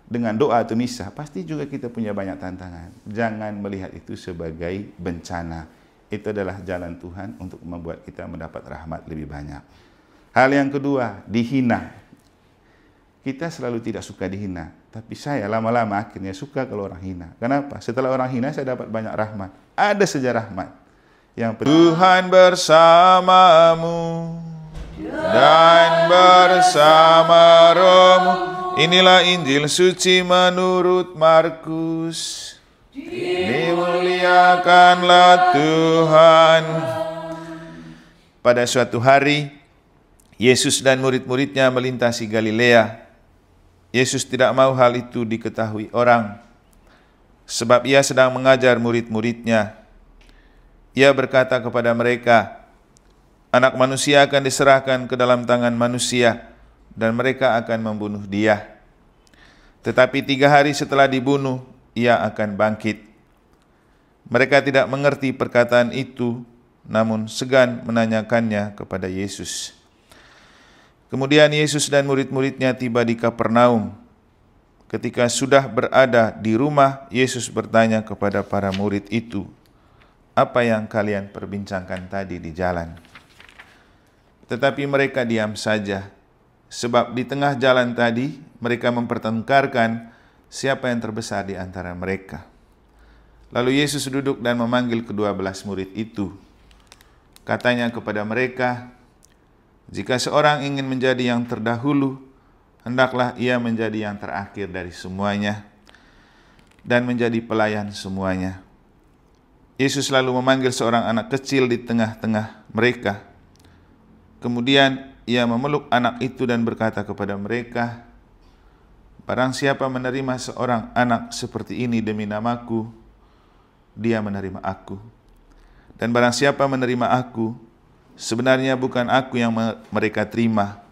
dengan doa atau misa, pasti juga kita punya banyak tantangan. Jangan melihat itu sebagai bencana. Itu adalah jalan Tuhan untuk membuat kita mendapat rahmat lebih banyak. Hal yang kedua, dihina. Kita selalu tidak suka dihina, tapi saya lama-lama akhirnya suka kalau orang hina. Kenapa? Setelah orang hina saya dapat banyak rahmat. Ada saja rahmat. Tuhan bersamamu dan bersama rohmu. Inilah Injil suci menurut Markus. Dimuliakanlah Tuhan. Pada suatu hari, Yesus dan murid-muridnya melintasi Galilea. Yesus tidak mau hal itu diketahui orang, sebab ia sedang mengajar murid-muridnya. Ia berkata kepada mereka, Anak manusia akan diserahkan ke dalam tangan manusia, dan mereka akan membunuh dia. Tetapi 3 hari setelah dibunuh, ia akan bangkit. Mereka tidak mengerti perkataan itu, namun segan menanyakannya kepada Yesus. Kemudian Yesus dan murid-muridnya tiba di Kapernaum. Ketika sudah berada di rumah, Yesus bertanya kepada para murid itu, "Apa yang kalian perbincangkan tadi di jalan?" Tetapi mereka diam saja, sebab di tengah jalan tadi mereka mempertengkarkan siapa yang terbesar di antara mereka. Lalu Yesus duduk dan memanggil ke-12 murid itu. Katanya kepada mereka, "Jika seorang ingin menjadi yang terdahulu, hendaklah ia menjadi yang terakhir dari semuanya dan menjadi pelayan semuanya." Yesus lalu memanggil seorang anak kecil di tengah-tengah mereka. Kemudian ia memeluk anak itu dan berkata kepada mereka, "Barang siapa menerima seorang anak seperti ini demi namaku, dia menerima aku. Dan barang siapa menerima aku, sebenarnya bukan aku yang mereka terima,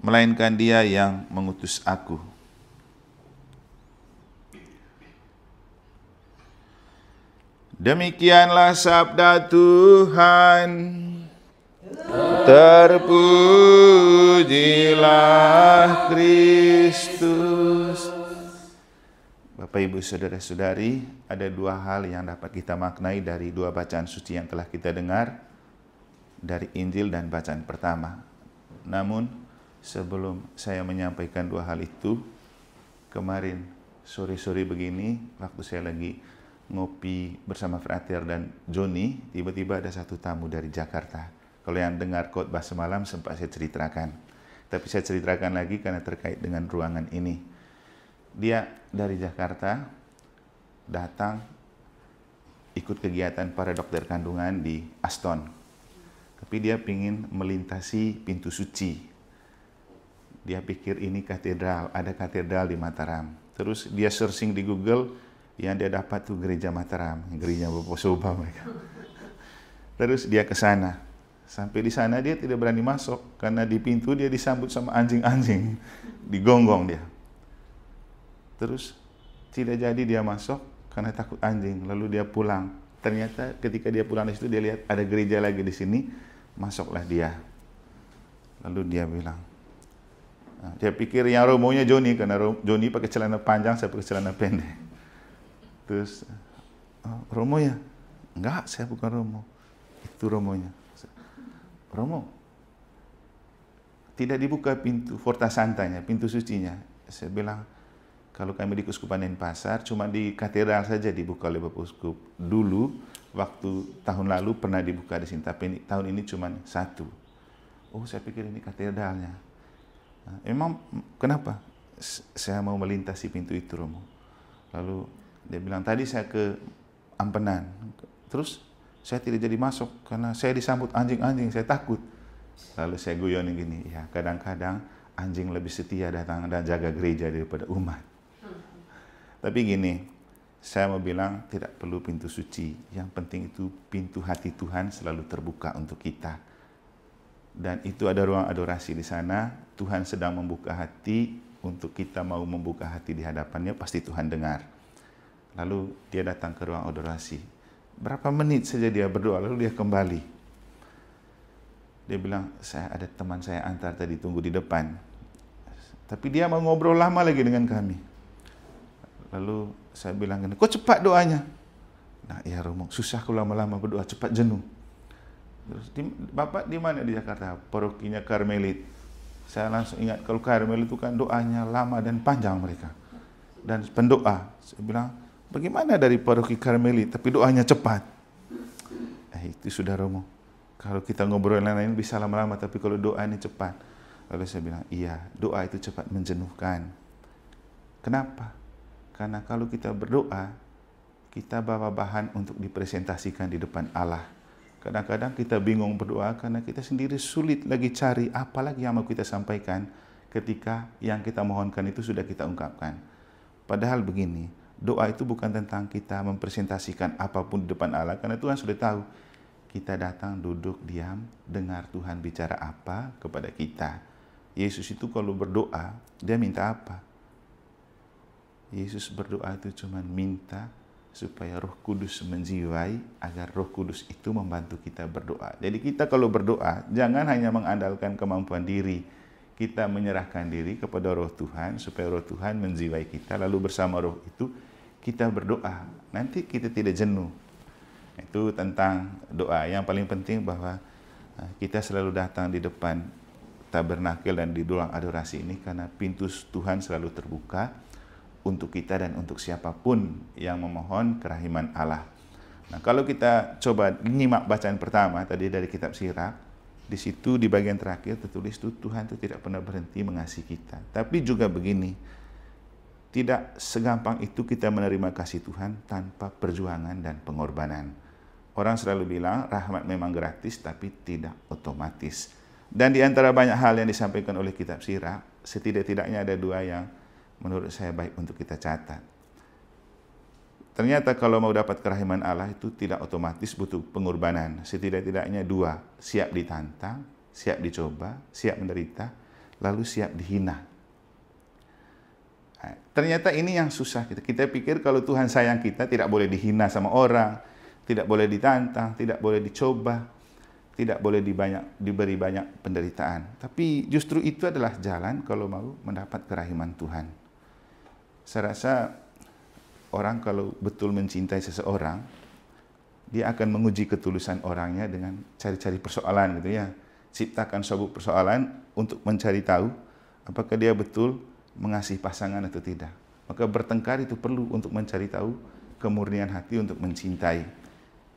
melainkan dia yang mengutus aku." Demikianlah sabda Tuhan. Terpujilah Kristus. Bapak, Ibu, Saudara-saudari, ada 2 hal yang dapat kita maknai dari 2 bacaan suci yang telah kita dengar dari Injil dan bacaan pertama. Namun, sebelum saya menyampaikan 2 hal itu, kemarin sore-sore begini, waktu saya lagi ngopi bersama Frater dan Joni, tiba-tiba ada satu tamu dari Jakarta. Kalau yang dengar khotbah semalam sempat saya ceritakan. Tapi saya ceritakan lagi karena terkait dengan ruangan ini. Dia dari Jakarta datang ikut kegiatan para dokter kandungan di Aston. Tapi dia ingin melintasi pintu suci. Dia pikir ini katedral, ada katedral di Mataram. Terus dia searching di Google, yang dia dapat tuh gereja Mataram, gereja Bapak Soba mereka. Terus dia ke sana. Sampai di sana dia tidak berani masuk karena di pintu dia disambut sama anjing-anjing, digonggong dia. Terus tidak jadi dia masuk karena takut anjing, lalu dia pulang. Ternyata ketika dia pulang di situ dia lihat ada gereja lagi di sini, masuklah dia. Lalu dia bilang, dia pikir yang romonya Joni karena Joni pakai celana panjang, saya pakai celana pendek. Terus, "Romo ya?" "Enggak, saya bukan Romo." "Itu Romonya." "Romo, tidak dibuka pintu Forta Santanya, pintu sucinya." Saya bilang, "Kalau kami di Keuskupan Denpasar, cuma di katedral saja dibuka oleh Bapak Uskup. Dulu, waktu tahun lalu pernah dibuka di sini, tapi tahun ini cuma 1. "Oh, saya pikir ini katedralnya." "Emang kenapa?" "Saya mau melintasi pintu itu, Romo." Lalu dia bilang, "Tadi saya ke Ampenan. Terus saya tidak jadi masuk karena saya disambut anjing-anjing, saya takut." Lalu saya guyonin gini, "Ya kadang-kadang anjing lebih setia datang dan jaga gereja daripada umat." Tapi gini, saya mau bilang tidak perlu pintu suci. Yang penting itu pintu hati Tuhan selalu terbuka untuk kita. Dan itu ada ruang adorasi di sana. Tuhan sedang membuka hati untuk kita mau membuka hati di hadapannya, pasti Tuhan dengar. Lalu dia datang ke ruang adorasi. Berapa menit saja dia berdoa, lalu dia kembali. Dia bilang, "Ada teman saya antar tadi tunggu di depan." Tapi dia mau ngobrol lama lagi dengan kami. Lalu saya bilang gini, kok cepat doanya? Nah, ya Romo, susah kalau lama-lama berdoa, cepat jenuh. Terus, Bapak di mana di Jakarta? Parokinya Karmelit. Saya langsung ingat, kalau Karmelit itu kan doanya lama dan panjang mereka. Dan pendoa, saya bilang, bagaimana dari paroki Karmelit, tapi doanya cepat? Itu sudah Romo. Kalau kita ngobrol lain-lain bisa lama-lama, tapi kalau doa ini cepat. Lalu saya bilang, iya, doa itu cepat menjenuhkan. Kenapa? Karena kalau kita berdoa, kita bawa bahan untuk dipresentasikan di depan Allah. Kadang-kadang kita bingung berdoa karena kita sendiri sulit lagi cari apa lagi yang mau kita sampaikan ketika yang kita mohonkan itu sudah kita ungkapkan. Padahal begini, doa itu bukan tentang kita mempresentasikan apapun di depan Allah, karena Tuhan sudah tahu. Kita datang, duduk, diam, dengar Tuhan bicara apa kepada kita. Yesus itu kalau berdoa, dia minta apa? Yesus berdoa itu cuma minta supaya Roh Kudus menjiwai, agar Roh Kudus itu membantu kita berdoa. Jadi kita kalau berdoa, jangan hanya mengandalkan kemampuan diri. Kita menyerahkan diri kepada Roh Tuhan, supaya Roh Tuhan menjiwai kita, lalu bersama Roh itu kita berdoa. Nanti kita tidak jenuh. Itu tentang doa. Yang paling penting bahwa kita selalu datang di depan tabernakel dan di ruang adorasi ini karena pintu Tuhan selalu terbuka untuk kita dan untuk siapapun yang memohon kerahiman Allah. Nah, kalau kita coba nyimak bacaan pertama tadi dari kitab Sirach, di situ di bagian terakhir tertulis Tuhan itu tidak pernah berhenti mengasihi kita. Tapi juga begini, tidak segampang itu kita menerima kasih Tuhan tanpa perjuangan dan pengorbanan. Orang selalu bilang rahmat memang gratis tapi tidak otomatis. Dan di antara banyak hal yang disampaikan oleh kitab Sirach, setidak-tidaknya ada dua yang menurut saya baik untuk kita catat. Ternyata kalau mau dapat kerahiman Allah itu tidak otomatis butuh pengorbanan. Setidak-tidaknya dua, siap ditantang, siap dicoba, siap menderita, lalu siap dihina. Nah, ternyata ini yang susah. Kita pikir kalau Tuhan sayang kita tidak boleh dihina sama orang, tidak boleh ditantang, tidak boleh dicoba, tidak boleh diberi banyak penderitaan. Tapi justru itu adalah jalan kalau mau mendapat kerahiman Tuhan. Saya rasa orang kalau betul mencintai seseorang, dia akan menguji ketulusan orangnya dengan cari-cari persoalan gitu ya. Ciptakan suatu persoalan untuk mencari tahu apakah dia betul mengasihi pasangan atau tidak. Maka bertengkar itu perlu untuk mencari tahu kemurnian hati untuk mencintai.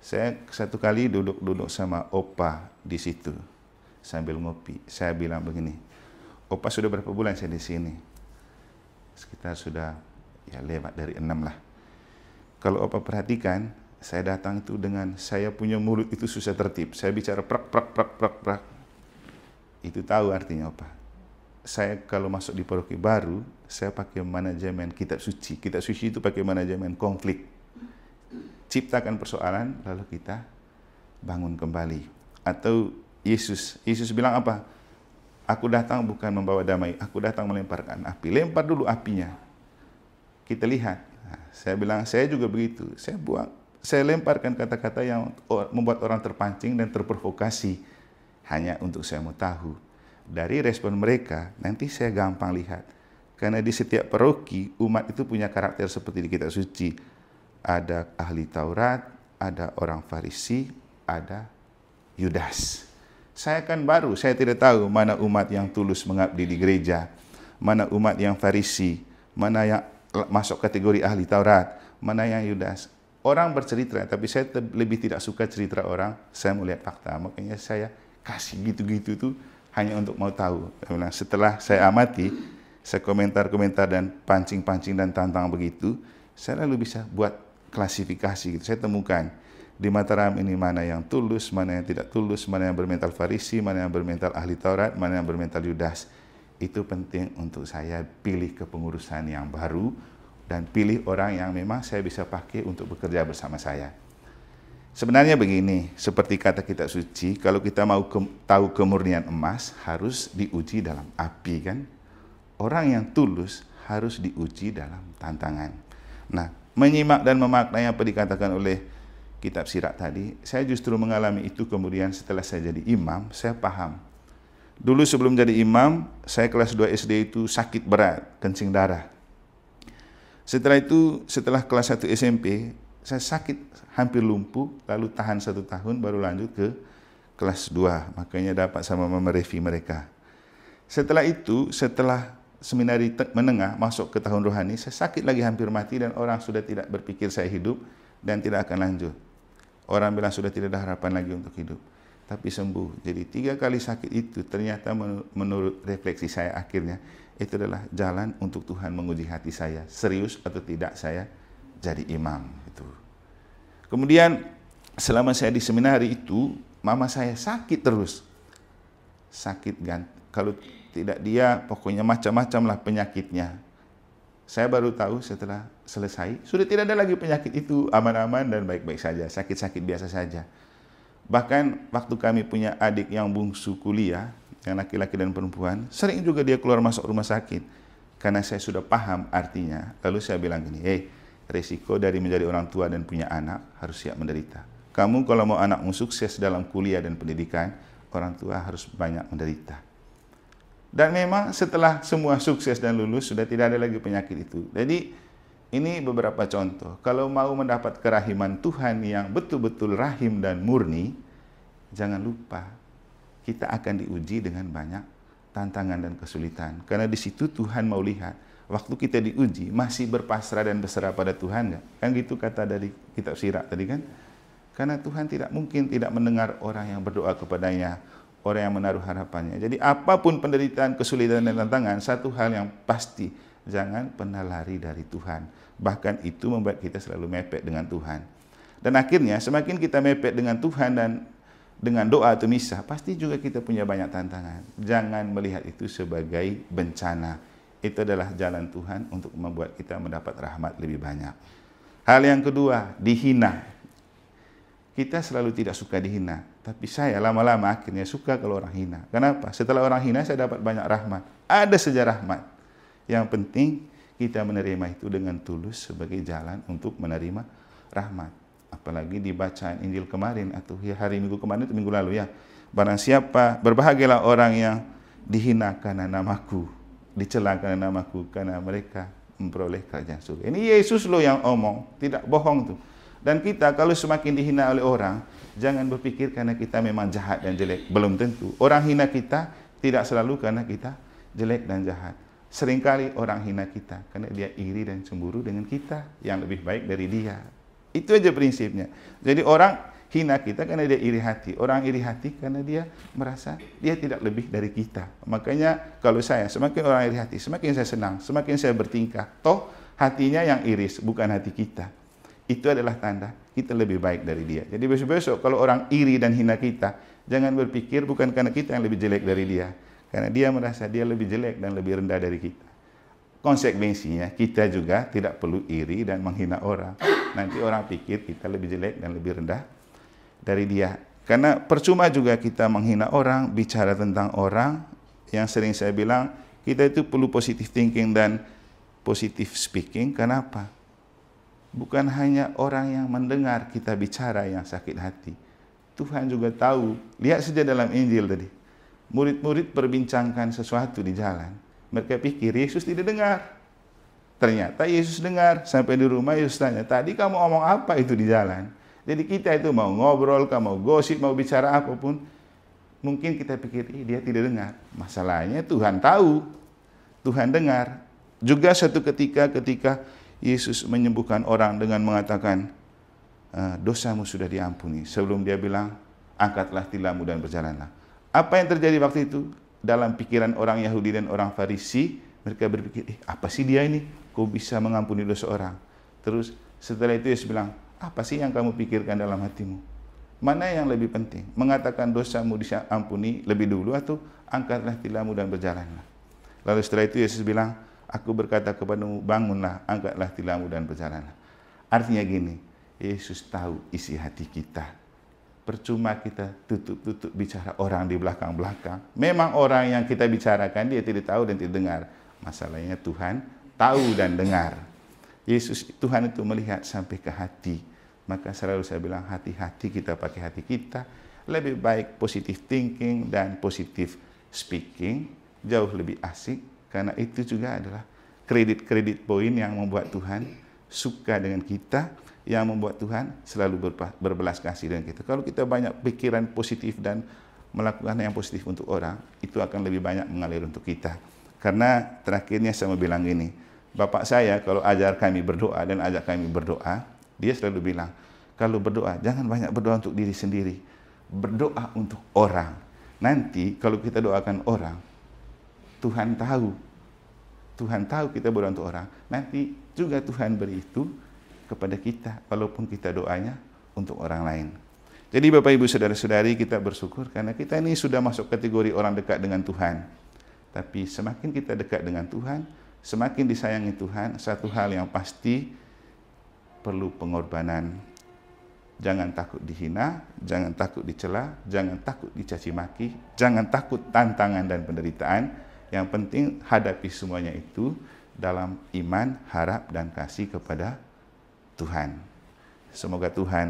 Saya satu kali duduk sama Opa di situ sambil ngopi. Saya bilang begini, Opa sudah berapa bulan saya di sini? Sekitar sudah ya lewat dari 6 lah. Kalau Opa perhatikan, saya datang itu dengan saya punya mulut itu susah tertib. Saya bicara prak. Itu tahu artinya Opa. Saya kalau masuk di paroki baru, saya pakai manajemen kitab suci. Kitab suci itu pakai manajemen konflik. Ciptakan persoalan, lalu kita bangun kembali. Atau Yesus bilang apa? Aku datang bukan membawa damai, aku datang melemparkan api. Lempar dulu apinya. Kita lihat. Nah, saya bilang, saya juga begitu. Saya lemparkan kata-kata yang membuat orang terpancing dan terprovokasi. Hanya untuk saya mau tahu. Dari respon mereka, nanti saya gampang lihat. Karena di setiap paroki, umat itu punya karakter seperti di kitab suci. Ada ahli Taurat, ada orang Farisi, ada Yudas. Saya kan baru, saya tidak tahu mana umat yang tulus mengabdi di gereja, mana umat yang Farisi, mana yang masuk kategori ahli Taurat, mana yang Yudas. Orang bercerita, tapi saya lebih tidak suka cerita orang, saya mau lihat fakta. Makanya saya kasih gitu-gitu itu hanya untuk mau tahu. Setelah saya amati, saya komentar-komentar dan pancing-pancing dan tantang begitu, saya lalu bisa buat klasifikasi gitu. Saya temukan di Mataram ini mana yang tulus, mana yang tidak tulus, mana yang bermental Farisi, mana yang bermental ahli Taurat, mana yang bermental Yudas. Itu penting untuk saya pilih kepengurusan yang baru dan pilih orang yang memang saya bisa pakai untuk bekerja bersama saya. Sebenarnya begini, seperti kata kitab suci, kalau kita mau tahu kemurnian emas harus diuji dalam api kan. Orang yang tulus harus diuji dalam tantangan. Nah, menyimak dan memaknai apa dikatakan oleh kitab Sirach tadi, saya justru mengalami itu kemudian setelah saya jadi imam, saya paham. Dulu sebelum jadi imam, saya kelas 2 SD itu sakit berat, kencing darah. Setelah itu, setelah kelas 1 SMP, saya sakit hampir lumpuh, lalu tahan 1 tahun, baru lanjut ke kelas 2. Makanya dapat sama Mama Revi mereka. Setelah itu, setelah seminari menengah, masuk ke tahun rohani, saya sakit lagi hampir mati dan orang sudah tidak berpikir saya hidup dan tidak akan lanjut. Orang bilang sudah tidak ada harapan lagi untuk hidup. Tapi sembuh. Jadi 3 kali sakit itu ternyata menurut refleksi saya akhirnya itu adalah jalan untuk Tuhan menguji hati saya. Serius atau tidak saya jadi imam. Itu. Kemudian selama saya di seminari itu, mama saya sakit terus. Sakit kalau tidak dia pokoknya macam-macam lah penyakitnya. Saya baru tahu setelah selesai, sudah tidak ada lagi penyakit itu, aman-aman dan baik-baik saja. Sakit-sakit biasa saja. Bahkan waktu kami punya adik yang bungsu kuliah, yang laki-laki dan perempuan, sering juga dia keluar masuk rumah sakit. Karena saya sudah paham artinya, lalu saya bilang gini, resiko dari menjadi orang tua dan punya anak harus siap menderita. Kamu kalau mau anakmu sukses dalam kuliah dan pendidikan, orang tua harus banyak menderita. Dan memang setelah semua sukses dan lulus, sudah tidak ada lagi penyakit itu. Jadi ini beberapa contoh. Kalau mau mendapat kerahiman Tuhan yang betul-betul rahim dan murni, jangan lupa kita akan diuji dengan banyak tantangan dan kesulitan. Karena di situ Tuhan mau lihat, waktu kita diuji masih berpasrah dan berserah pada Tuhan nggak? Kan gitu kata dari kitab Sirak tadi kan? Karena Tuhan tidak mungkin tidak mendengar orang yang berdoa kepadanya, orang yang menaruh harapannya. Jadi apapun penderitaan, kesulitan dan tantangan, satu hal yang pasti, jangan pernah lari dari Tuhan. Bahkan itu membuat kita selalu mepet dengan Tuhan. Dan akhirnya semakin kita mepet dengan Tuhan dan dengan doa atau misa, pasti juga kita punya banyak tantangan. Jangan melihat itu sebagai bencana. Itu adalah jalan Tuhan untuk membuat kita mendapat rahmat lebih banyak. Hal yang kedua, dihina. Kita selalu tidak suka dihina. Tapi saya lama-lama akhirnya suka kalau orang hina. Kenapa? Setelah orang hina saya dapat banyak rahmat. Ada saja rahmat. Yang penting kita menerima itu dengan tulus sebagai jalan untuk menerima rahmat. Apalagi di bacaan Injil kemarin atau hari Minggu kemarin itu minggu lalu ya. Barang siapa, berbahagialah orang yang dihina karena namaku, dicela karena namaku, karena mereka memperoleh kerajaan surga. Ini Yesus loh yang omong, tidak bohong tuh. Dan kita kalau semakin dihina oleh orang, jangan berpikir karena kita memang jahat dan jelek. Belum tentu. Orang hina kita tidak selalu karena kita jelek dan jahat. Seringkali orang hina kita karena dia iri dan cemburu dengan kita yang lebih baik dari dia. Itu aja prinsipnya. Jadi orang hina kita karena dia iri hati. Orang iri hati karena dia merasa dia tidak lebih dari kita. Makanya kalau saya, semakin orang iri hati, semakin saya senang, semakin saya bertingkah. Toh hatinya yang iris, bukan hati kita. Itu adalah tanda kita lebih baik dari dia. Jadi besok-besok kalau orang iri dan hina kita, jangan berpikir bukan karena kita yang lebih jelek dari dia. Karena dia merasa dia lebih jelek dan lebih rendah dari kita. Konsekuensinya kita juga tidak perlu iri dan menghina orang. Nanti orang pikir kita lebih jelek dan lebih rendah dari dia. Karena percuma juga kita menghina orang, bicara tentang orang, yang sering saya bilang, kita itu perlu positive thinking dan positive speaking. Kenapa? Bukan hanya orang yang mendengar kita bicara yang sakit hati. Tuhan juga tahu. Lihat saja dalam Injil tadi. Murid-murid perbincangkan sesuatu di jalan. Mereka pikir Yesus tidak dengar. Ternyata Yesus dengar. Sampai di rumah Yesus tanya, tadi kamu ngomong apa itu di jalan? Jadi kita itu mau ngobrol, mau gosip, mau bicara apapun. Mungkin kita pikir, dia tidak dengar. Masalahnya Tuhan tahu. Tuhan dengar. Juga suatu ketika Yesus menyembuhkan orang dengan mengatakan, dosamu sudah diampuni. Sebelum dia bilang, angkatlah tilammu dan berjalanlah. Apa yang terjadi waktu itu? Dalam pikiran orang Yahudi dan orang Farisi, mereka berpikir, apa sih dia ini? Kok bisa mengampuni dosa orang? Terus setelah itu Yesus bilang, apa sih yang kamu pikirkan dalam hatimu? Mana yang lebih penting? Mengatakan dosamu diampuni lebih dulu atau angkatlah tilammu dan berjalanlah? Lalu setelah itu Yesus bilang, aku berkata kepadamu, bangunlah, angkatlah tilammu dan berjalanlah. Artinya gini, Yesus tahu isi hati kita. Percuma kita tutup-tutup bicara orang di belakang-belakang. Memang orang yang kita bicarakan dia tidak tahu dan tidak dengar. Masalahnya Tuhan tahu dan dengar. Tuhan itu melihat sampai ke hati. Maka selalu saya bilang hati-hati kita pakai hati kita. Lebih baik positive thinking dan positive speaking. Jauh lebih asik. Karena itu juga adalah kredit-kredit poin yang membuat Tuhan suka dengan kita, yang membuat Tuhan selalu berbelas kasih dengan kita. Kalau kita banyak pikiran positif dan melakukan yang positif untuk orang, itu akan lebih banyak mengalir untuk kita. Karena terakhirnya saya mau bilang gini, Bapak saya kalau ajar kami berdoa dan ajak kami berdoa, dia selalu bilang, kalau berdoa jangan banyak berdoa untuk diri sendiri, berdoa untuk orang. Nanti kalau kita doakan orang, Tuhan tahu kita berdoa untuk orang, nanti juga Tuhan beri itu kepada kita, walaupun kita doanya untuk orang lain. Jadi Bapak Ibu Saudara-saudari, kita bersyukur karena kita ini sudah masuk kategori orang dekat dengan Tuhan. Tapi semakin kita dekat dengan Tuhan, semakin disayangi Tuhan, satu hal yang pasti perlu pengorbanan. Jangan takut dihina, jangan takut dicela, jangan takut dicaci maki, jangan takut tantangan dan penderitaan. Yang penting hadapi semuanya itu dalam iman, harap, dan kasih kepada Tuhan. Semoga Tuhan